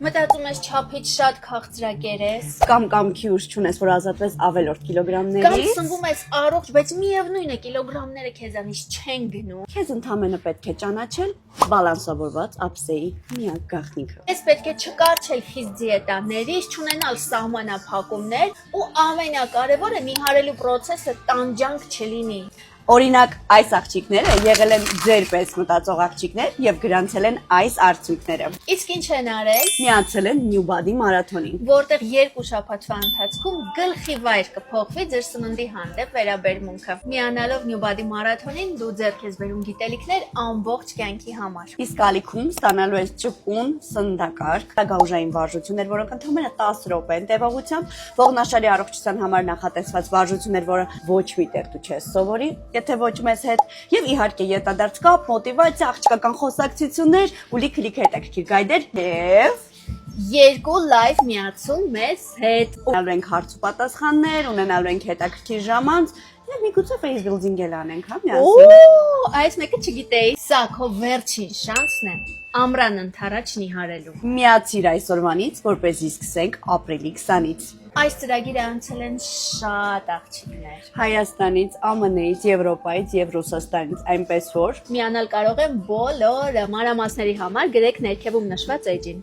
Մտածում ես չափից շատ քաղցրակեր ես։ Կամ կամքի ուժ չունես, որ ազատվես ավելորդ Կամ կիլոգրամներից։ սնվում ես առողջ, բայց միևնույն է կիլոգրամները քեզանից չեն գնում։ Քեզ ընդհանրապես պետք է ճանաչել բալանսավորված ափսեի միակ գաղտնիքը։ Ես պետք է չկարչել խիստ դիետաներից, չունենալ սահմանափակումներ ու ամենակարևորը նիհարելու process-ը տանջանք չլինի։ Օրինակ, այս աղջիկները եղել են ձեր պես մտածող աղջիկներ եւ գրանցել են այս արդյունքները։ Իսկ ինչ են արել, Միացել են New Body մարաթոնին։ որտեղ 2 շաբաթվա ընթացքում գլխի վայր կփոխվի ձեր սննդի հանդեպ վերաբերմունքը։ Միանալով New Body մարաթոնին դու ձեռք ես բերում գիտելիքներ ամբողջ կյանքի համար։ Իսկ ալիքում ստանալու ես ճկուն սննդակարգ, գաղուժային վարժություններ, որոնք ընդհանրապես 10 րոպե են տևողությամբ, ողնաշարի առողջության համար նախատեսված վարժություններ, որը ոչ մի տեղ դու չես սովորի, եթե ոչ մեզ հետ, եւ իհարկե յետադարձ կապ, մոտիվացիա, աղջկական խոսակցություններ ու լիքը հետաքրքիր գայդեր եւ 2 լայվ միացում մեզ հետ։ ունենալու ենք հարց ու պատասխաններ, ունենալու ենք հետաքրքիր ժամանց եւ միգուցե face building էլ անենք, հա, միասին։ Այս մեկը չգիտեի, սա քո վերջին շանսն է ամռան ընթരാճ նիհարելու։ Միացիր այսօրվանից, որպեսզի սկսենք ապրիլի 20-ից։ Այս ծրագիրը անցել են շատ աղջիկներ։ Հայաստանից, ԱՄՆ-ից, Եվրոպայից եւ Ռուսաստանից, այնպես որ Միանալ կարող են բոլորը մանրամասների համար գրեք ներքևում նշված էջին։